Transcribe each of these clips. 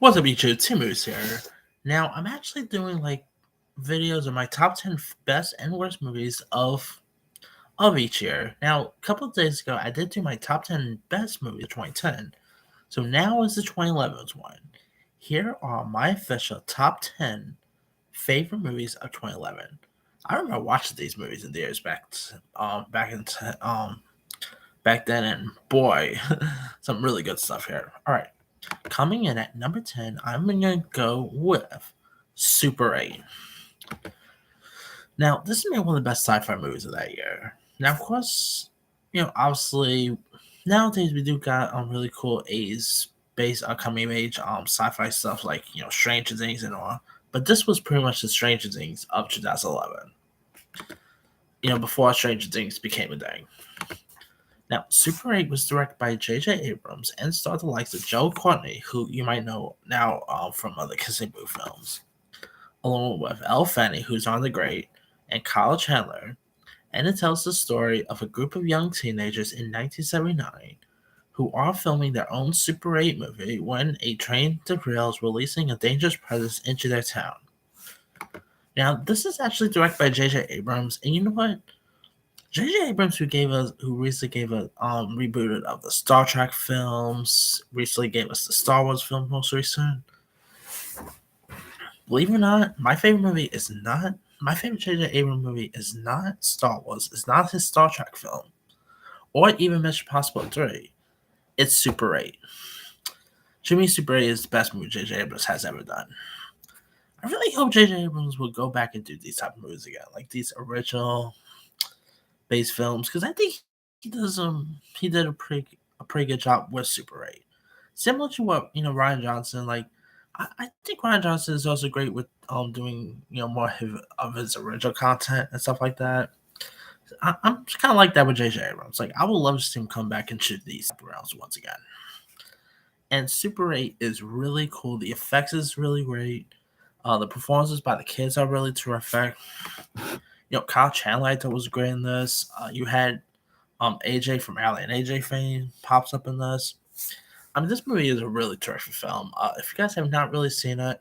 What's up, YouTube? Timu's here. Now, I'm actually doing videos of my top 10 best and worst movies of each year. Now, a couple of days ago, I did do my top 10 best movies of 2010. So now is the 2011 one. Here are my official top 10 favorite movies of 2011. I remember watching these movies in the years back then, and boy, some really good stuff here. All right. Coming in at number 10, I'm going to go with Super 8. Now, this is maybe one of the best sci fi movies of that year. Now, of course, obviously, nowadays we do got really cool 80s based coming of age sci fi stuff like, Stranger Things and all. But this was pretty much the Stranger Things of 2011, before Stranger Things became a thing. Now, Super 8 was directed by J.J. Abrams and starred the likes of Joe Courtney, who you might know now from other Kissing Booth films, along with Elle Fanning, who's on The Great, and Kyle Chandler. And it tells the story of a group of young teenagers in 1979 who are filming their own Super 8 movie when a train derails, releasing a dangerous presence into their town. Now, this is actually directed by J.J. Abrams, and you know what? J.J. Abrams, who recently gave a rebooted of the Star Trek films, recently gave us the Star Wars film most recent. Believe it or not, my favorite J.J. Abrams movie is not Star Wars. It's not his Star Trek film, or even Mission Impossible 3. It's Super 8. To me, Super 8 is the best movie J.J. Abrams has ever done. I really hope J.J. Abrams will go back and do these type of movies again, like these original based films, because I think he did a pretty good job with Super 8. Similar to what Ryan Johnson, like I think Ryan Johnson is also great with doing more of his original content and stuff like that. I'm kind of like that with J.J. Abrams. Like, I would love to see him come back and shoot these rounds once again. And Super 8 is really cool. The effects is really great. The performances by the kids are really terrific. Kyle Chandler I thought was great in this. You had AJ from Ally and AJ fame pops up in this. I mean, this movie is a really terrific film. If you guys have not really seen it,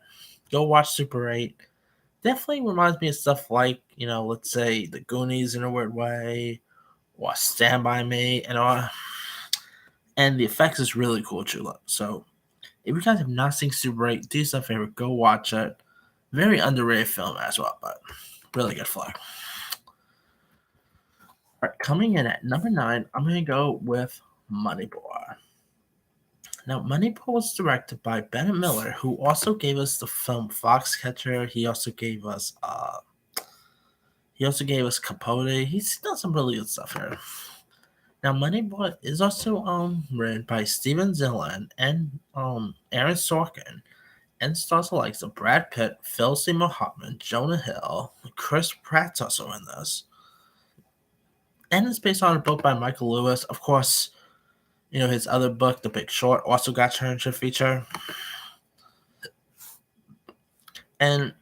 go watch Super 8. Definitely reminds me of stuff like, let's say The Goonies in a weird way, or Stand By Me, and all. And the effects is really cool too. So, if you guys have not seen Super 8, do yourself a favor, go watch it. Very underrated film as well, but really good flick. All right, coming in at number 9, I'm going to go with Moneyball. Now, Moneyball was directed by Bennett Miller, who also gave us the film Foxcatcher. He also gave us Capote. He's done some really good stuff here. Now, Moneyball is also written by Steven Zillan and Aaron Sorkin, and stars the likes of Brad Pitt, Phil Seymour Hoffman, Jonah Hill, Chris Pratt's also in this. And it's based on a book by Michael Lewis. Of course, his other book, The Big Short, also got turned into a feature. And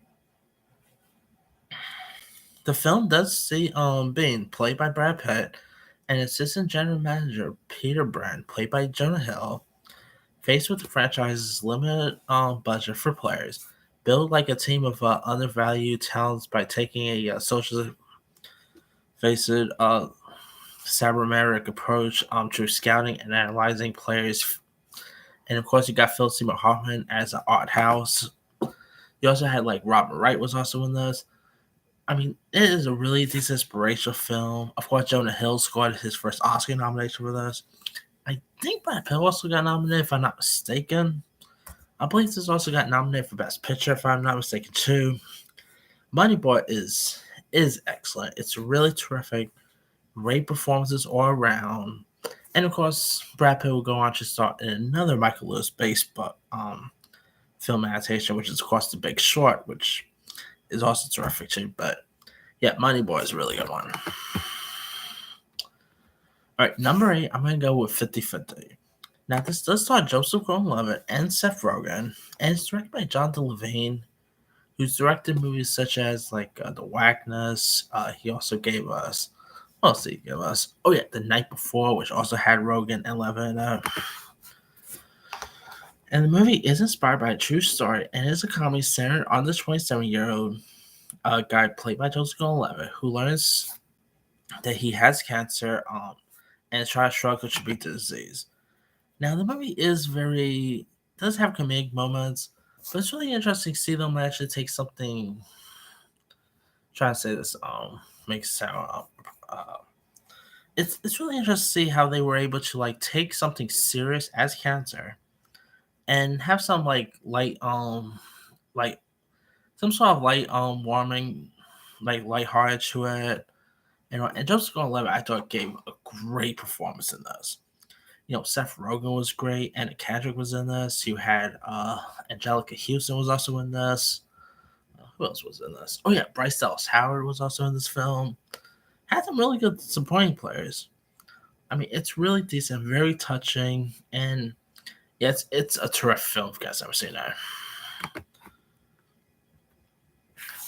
the film does see being played by Brad Pitt and assistant general manager Peter Brand, played by Jonah Hill, faced with the franchise's limited budget for players, build like a team of undervalued talents by taking a socially faced cybernetic approach to scouting and analyzing players. And of course, you got Phil Seymour Hoffman as an art house. You also had Robin Wright was also in this. I mean, it is a really decent inspirational film. Of course, Jonah Hill scored his first Oscar nomination for this. I think Brad Pitt also got nominated, if I'm not mistaken. I believe this also got nominated for Best Picture, if I'm not mistaken, too. Moneyball is excellent. It's really terrific. Great performances all around. And of course, Brad Pitt will go on to star in another Michael Lewis-based film adaptation, which is of course The Big Short, which is also terrific too. But yeah, Moneyball is a really good one. All right, number 8, I'm going to go with 50-50. Now, this does star Joseph Gordon-Levitt and Seth Rogen, and it's directed by Jonathan Levine, who's directed movies such as The Whackness. He also gave us, what else did he give us? Oh yeah, The Night Before, which also had Rogen and Levin in it. And the movie is inspired by a true story and is a comedy centered on the 27-year-old guy played by Joseph Gordon-Levitt who learns that he has cancer and tries to struggle to beat the disease. Now, the movie is very does have comedic moments, but it's really interesting to see them actually take something. Trying to say this makes it sound it's really interesting to see how they were able to like take something serious as cancer and have some like some sort of light warming like lighthearted to it. And Joseph Gordon-Levitt I thought gave a great performance in this. Seth Rogen was great, Anna Kendrick was in this. You had Angelica Houston was also in this. Who else was in this? Oh yeah, Bryce Dallas Howard was also in this film. Had some really good supporting players. I mean, it's really decent, very touching, and yeah, it's a terrific film if you guys ever seen that.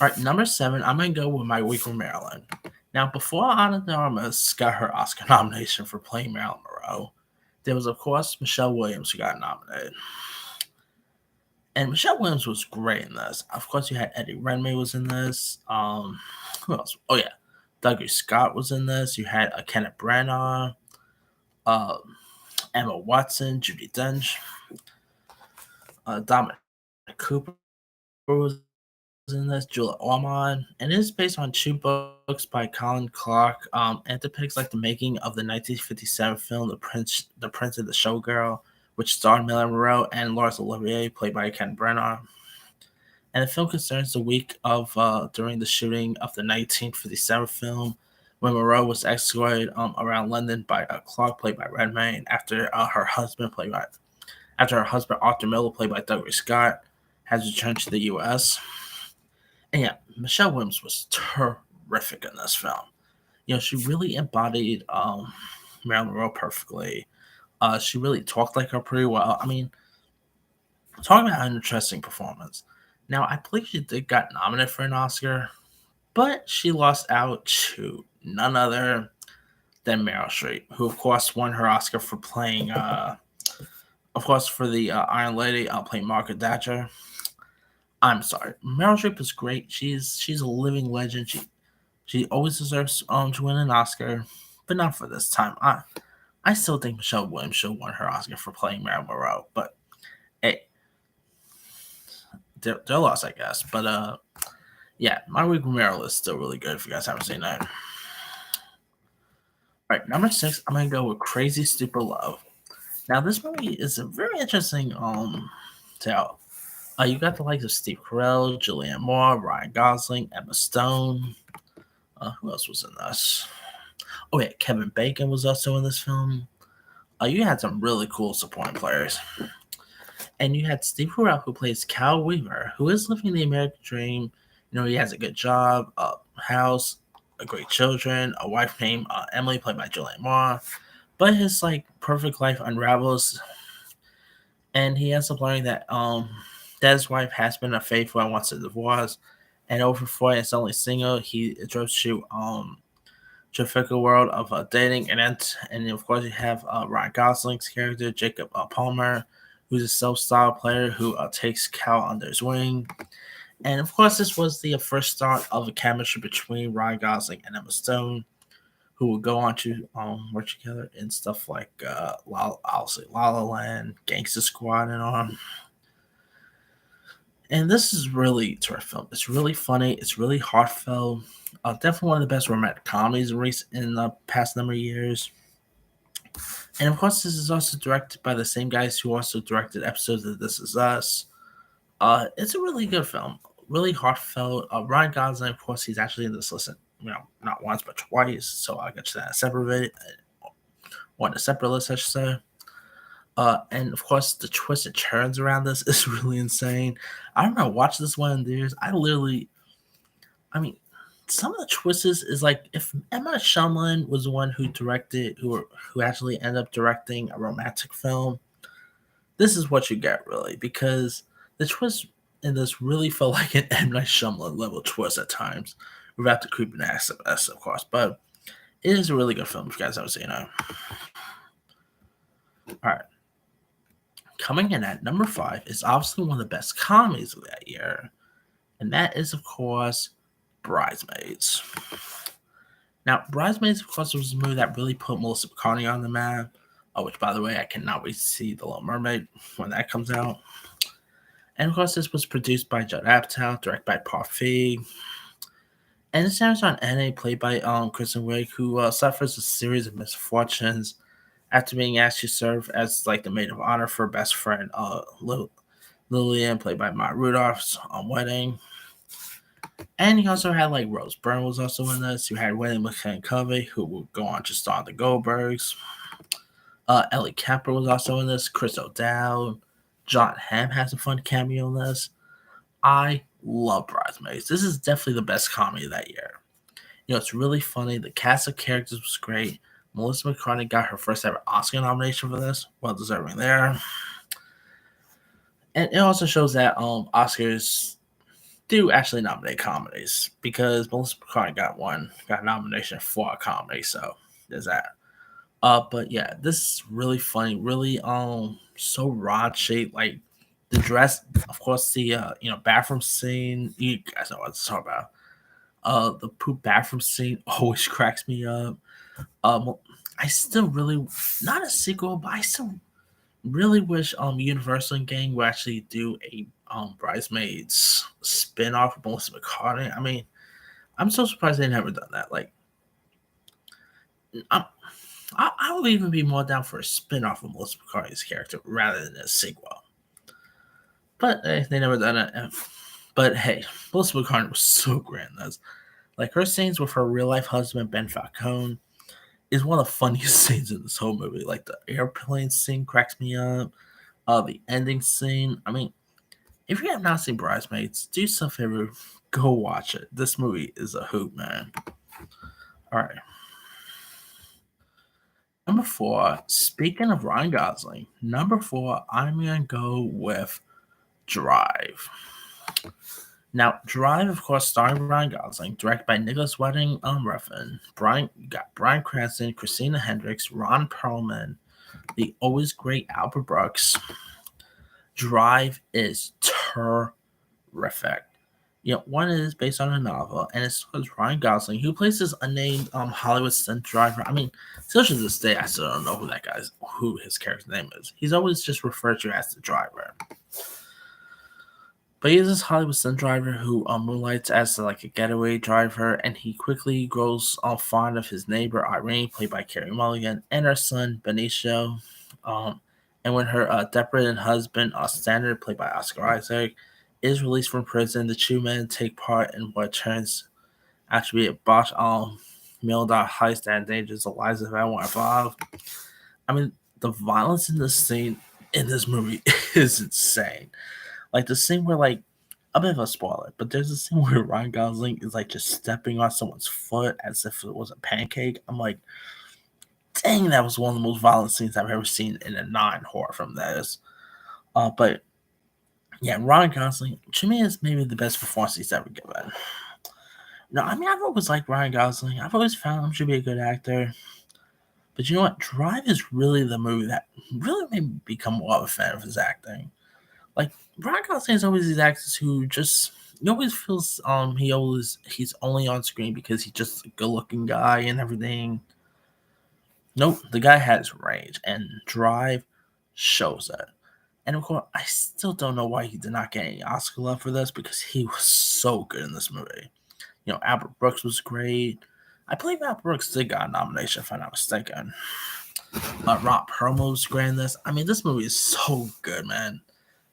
All right, number 7, I'm gonna go with My Week with Marilyn. Now, before Ana de Armas got her Oscar nomination for playing Marilyn Monroe, there was, of course, Michelle Williams who got nominated. And Michelle Williams was great in this. Of course, you had Eddie Redmayne was in this. Who else? Oh yeah, Douglas Scott was in this. You had Kenneth Branagh, uh, Emma Watson, Judi Dench, Dominic Cooper was in this, Julia Ormond, and it is based on 2 books by Colin Clark. And it depicts like the making of the 1957 film The Prince and the Showgirl, which starred Marilyn Monroe and Laurence Olivier, played by Ken Branagh. And the film concerns the week of during the shooting of the 1957 film, when Monroe was escorted around London by Clark, played by Redmayne, after her husband Arthur Miller, played by Douglas Scott, has returned to the U.S. And yeah, Michelle Williams was terrific in this film. She really embodied Marilyn Monroe perfectly. She really talked like her pretty well. I mean, talking about an interesting performance. Now, I believe she did got nominated for an Oscar, but she lost out to none other than Meryl Streep, who of course won her Oscar for playing, of course, for the Iron Lady, playing Margaret Thatcher. I'm sorry, Meryl Streep is great. She's a living legend. She always deserves to win an Oscar, but not for this time. I still think Michelle Williams should have won her Oscar for playing Marilyn Monroe, but hey, they're lost, I guess. But yeah, My Week with Meryl is still really good if you guys haven't seen that. All right, number 6, I'm gonna go with Crazy Stupid Love. Now, this movie is a very interesting tale. You got the likes of Steve Carell, Julianne Moore, Ryan Gosling, Emma Stone. Who else was in this? Oh yeah, Kevin Bacon was also in this film. You had some really cool supporting players. And you had Steve Carell, who plays Cal Weaver, who is living the American dream. He has a good job, a house, great children, a wife named Emily, played by Julianne Moore. But his like perfect life unravels, and he ends up learning that his wife has been unfaithful and wants a divorce. And over 40 and only single, he drove to a fickle world of dating, and of course you have Ryan Gosling's character Jacob Palmer, who's a self-styled player who takes Cal under his wing. And of course, this was the first start of a chemistry between Ryan Gosling and Emma Stone, who would go on to work together in stuff like I'll say La La Land, Gangsta Squad, and on. And this is really a terrific film. It's really funny. It's really heartfelt. Definitely one of the best romantic comedies in the past number of years. And of course, this is also directed by the same guys who also directed episodes of This Is Us. It's a really good film, really heartfelt. Ryan Gosling, of course, he's actually in this list, not once but twice. So I got you that a separate list, I should say. And of course, the twist and turns around this is really insane. I don't know, watch this one in years. I mean, some of the twists is like if Emma Shumlin was the one who actually ended up directing a romantic film, this is what you get really, because the twist in this really felt like an M Night Shyamalan level twist at times, without the creepiness of course. But it is a really good film if you guys haven't seen it. All right, Coming in at number 5 is obviously one of the best comedies of that year, and that is, of course, Bridesmaids. Now, Bridesmaids, of course, was a movie that really put Melissa McCarthy on the map, which, by the way, I cannot wait to see The Little Mermaid when that comes out. And, of course, this was produced by Judd Apatow, directed by Paul Feig, and it centers on Annie, played by Kristen Wiig, who suffers a series of misfortunes after being asked to serve as like the maid of honor for best friend Lillian, played by Maya Rudolph's wedding. And he also had like Rose Byrne was also in this. You had William McKinnon-Covey, who would go on to star the Goldbergs. Ellie Kemper was also in this. Chris O'Dowd. John Hamm has a fun cameo in this. I love Bridesmaids. This is definitely the best comedy of that year. You know, it's really funny. The cast of characters was great. Melissa McCarthy got her first ever Oscar nomination for this. Well deserving there. And it also shows that Oscars do actually nominate comedies because Melissa McCarthy got a nomination for a comedy. So there's that. But yeah, this is really funny, really so raunchy. Like the dress, of course, the bathroom scene. You guys know what to talk about. The poop bathroom scene always cracks me up. I still really not a sequel, but I still really wish Universal and Gang would actually do a Bridesmaids spin-off of Melissa McCarthy. I mean, I'm so surprised they never done that. Like, I would even be more down for a spin-off of Melissa McCarthy's character rather than a sequel. But they never done it. But hey, Melissa McCarthy was so great in this. Like her scenes with her real life husband Ben Falcone is one of the funniest scenes in this whole movie. Like the airplane scene cracks me up. The ending scene. I mean, if you have not seen Bridesmaids, do yourself a favor, go watch it. This movie is a hoot, man. All right. Number 4, speaking of Ryan Gosling, number 4, I'm going to go with Drive. Now, Drive, of course, starring Ryan Gosling, directed by Nicholas Winding Refn. You got Bryan Cranston, Christina Hendricks, Ron Perlman, the always great Albert Brooks. Drive is terrific. You know, one is based on a novel, and it stars Ryan Gosling, who plays this unnamed Hollywood stunt driver. I mean, still to this day, I still don't know who his character's name is. He's always just referred to as the driver. But he's this Hollywood stunt driver who moonlights as like a getaway driver, and he quickly grows fond of his neighbor Irene, played by Carey Mulligan, and her son Benicio. And when her departed husband Standard, played by Oscar Isaac, is released from prison, the two men take part in what turns out to be a botched million-dollar heist that endangers the lives of everyone involved. I mean, the violence in this scene in this movie is insane. Like the scene where, like, a bit of a spoiler, but there's a scene where Ryan Gosling is like just stepping on someone's foot as if it was a pancake. I'm like, dang, that was one of the most violent scenes I've ever seen in a non-horror film. That is, but yeah, Ryan Gosling to me is maybe the best performance he's ever given. No, I mean I've always liked Ryan Gosling. I've always found him to be a good actor. But you know what? Drive is really the movie that really made me become more of a fan of his acting. Like Ryan Gosling is always these actors who just he always feels he's only on screen because he's just a good looking guy and everything. Nope, the guy has range, and Drive shows it. And of course, I still don't know why he did not get any Oscar love for this because he was so good in this movie. You know, Albert Brooks was great. I believe Albert Brooks did got a nomination, if I'm not mistaken. Ron Perlman was great in this. I mean, this movie is so good, man.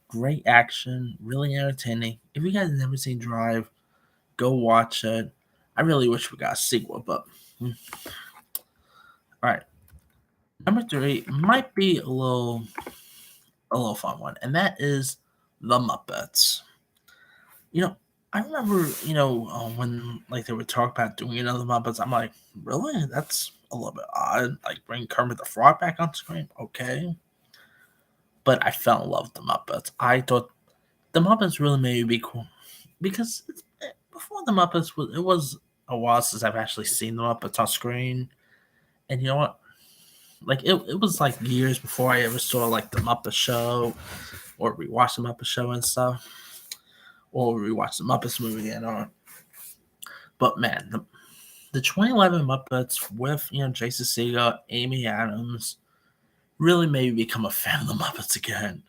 Great action, really entertaining. If you guys have never seen Drive, go watch it. I really wish we got a sequel, but all right. Number 3 might be a little fun one, and that is The Muppets. You know, I remember, when like they would talk about doing another Muppets, I'm like, really? That's a little bit odd. Like bring Kermit the Frog back on screen, okay? But I fell in love with the Muppets. I thought the Muppets really made me be cool because before the Muppets, it was a while since I've actually seen the Muppets on screen, and you know what? Like it was like years before I ever saw like the Muppet Show or rewatched the Muppet Show and stuff, or rewatched the Muppets movie and all. But man, the 2011 Muppets with Jason Segel, Amy Adams really made me become a fan of the Muppets again.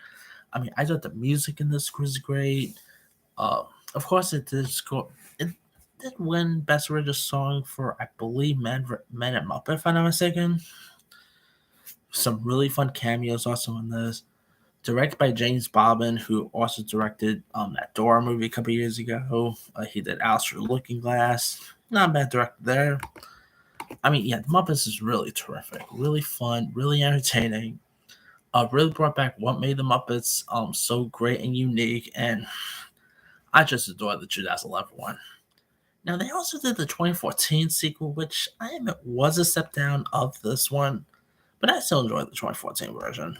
I mean, I thought the music in this was great. Uh, of course, it did score. It did win Best Original Song for, I believe, Men at Muppet, if I'm not mistaken. Some really fun cameos also in this. Directed by James Bobbin, who also directed that Dora movie a couple years ago. He did Alice Through the Looking Glass. Not a bad director there. I mean, yeah, The Muppets is really terrific, really fun, really entertaining. Really brought back what made the Muppets so great and unique, and I just adore the 2011 one. Now they also did the 2014 sequel, which I admit was a step down of this one, but I still enjoyed the 2014 version.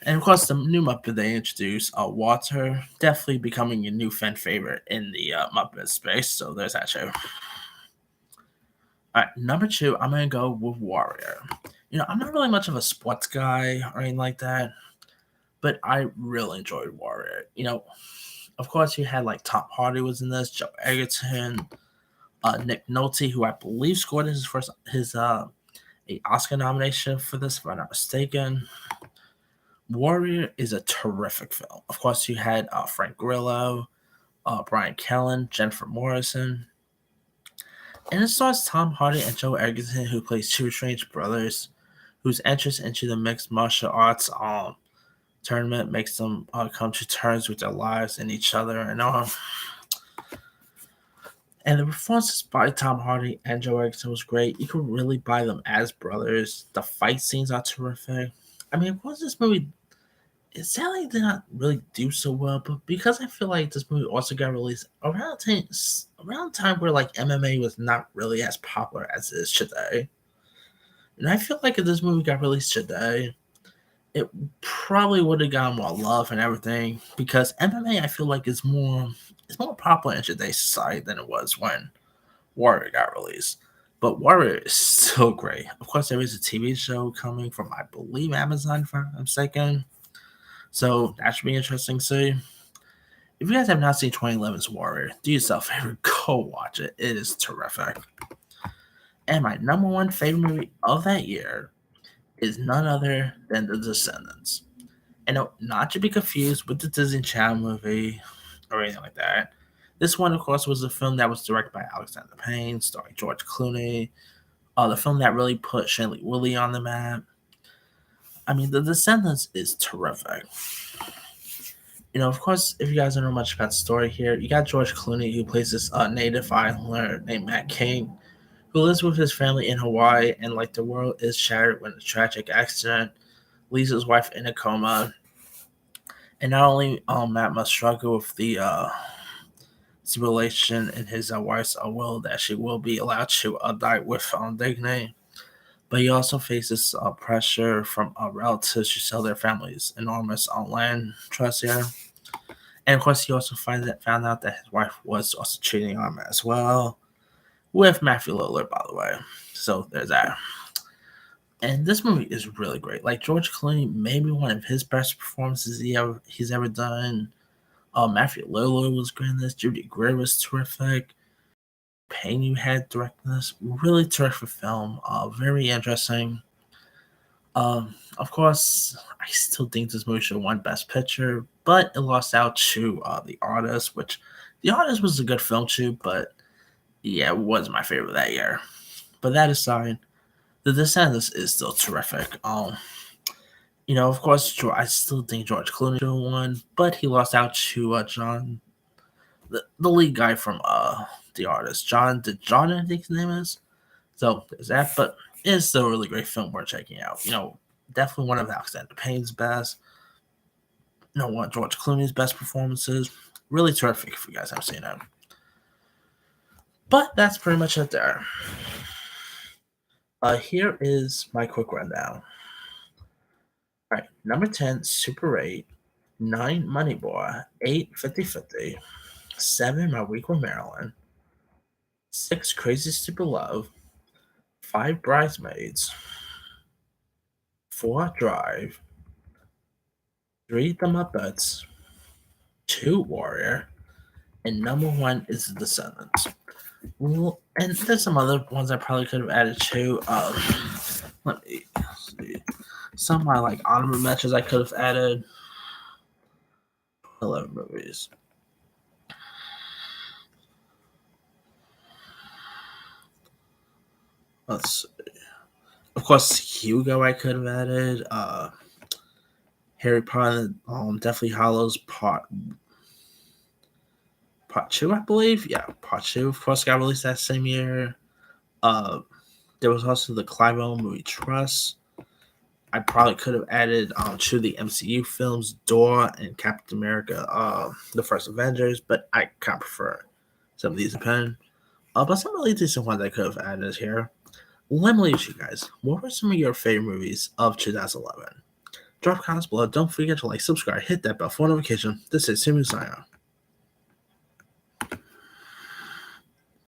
And of course, the new Muppet they introduced, Walter, definitely becoming a new fan favorite in the Muppet space. So there's that show. All right, number two, I'm gonna go with Warrior. I'm not really much of a sports guy or anything like that, but I really enjoyed Warrior. Of course, you had like Tom Hardy was in this, Joe Egerton, Nick Nolte, who I believe scored his a Oscar nomination for this, if I'm not mistaken. Warrior is a terrific film. Of course, you had Frank Grillo, Brian Callen, Jennifer Morrison, and it stars Tom Hardy and Joe Egerton, who plays two strange brothers, whose entrance into the mixed martial arts tournament makes them come to terms with their lives and each other and all. And the performances by Tom Hardy and Joe Egerton was great. You could really buy them as brothers. The fight scenes are terrific. I mean, of course, this movie it sadly did not really do so well, but because I feel like this movie also got released around the time where like MMA was not really as popular as it is today. And I feel like if this movie got released today, it probably would have gotten more love and everything because MMA I feel like is more popular in today's society than it was when Warrior got released. But Warrior is still great. Of course, there is a TV show coming from I believe Amazon, if I'm mistaken. So that should be interesting to see. If you guys have not seen 2011's Warrior, do yourself a favor, go watch it. It is terrific. And my number one favorite movie of that year is none other than The Descendants. And no, not to be confused with the Disney Channel movie or anything like that. This one, of course, was a film that was directed by Alexander Payne, starring George Clooney. The film that really put Shailene Woodley on the map. I mean, The Descendants is terrific. Of course, if you guys don't know much about the story here, you got George Clooney, who plays this native islander named Matt King, who lives with his family in Hawaii, and like the world is shattered when a tragic accident leaves his wife in a coma. And not only Matt must struggle with the stipulation in his wife's will that she will be allowed to die with dignity, but he also faces pressure from relatives who sell their family's enormous land trust here. And of course, he also found out that his wife was also cheating on him as well, with Matthew Lillard, by the way. So there's that. And this movie is really great. Like George Clooney, maybe one of his best performances he's ever done. Matthew Lillard was great in this. Judy Greer was terrific. Payne you had directing this. Really terrific film. Very interesting. Of course, I still think this movie should have won Best Picture, but it lost out to The Artist, which The Artist was a good film too, but yeah, it was my favorite that year. But that aside, The Descendants is still terrific. Of course, I still think George Clooney should have won, but he lost out to John, the lead guy from The Artist. John, I think his name is. So there's that, but it's still a really great film worth checking out. Definitely one of Alexander Payne's best. One of George Clooney's best performances. Really terrific if you guys have seen it. But that's pretty much it there. Here is my quick rundown. All right, number 10, Super 8. 9, Moneyball. 8, 50-50. 7, My Week with Marilyn. 6, Crazy Stupid Love. 5 Bridesmaids, 4 Drive, 3 The Muppets, 2 Warrior, and number 1 is The Descendants. Well, and there's some other ones I probably could have added too. Let me see. Some of my honorable mentions I could have added. 11 movies. Let's see. Of course, Hugo I could have added. Harry Potter, Deathly Hallows Part 2, I believe. Yeah, Part 2. Of course, got released that same year. There was also the Clive Owen movie Trust. I probably could have added to the MCU films Dora and Captain America, the First Avengers, but I kind of prefer some of these opinion. But some really decent ones I could have added here. Let me leave you guys. What were some of your favorite movies of 2011? Drop comments below. Don't forget to subscribe, hit that bell for notification. This is Simu Zion.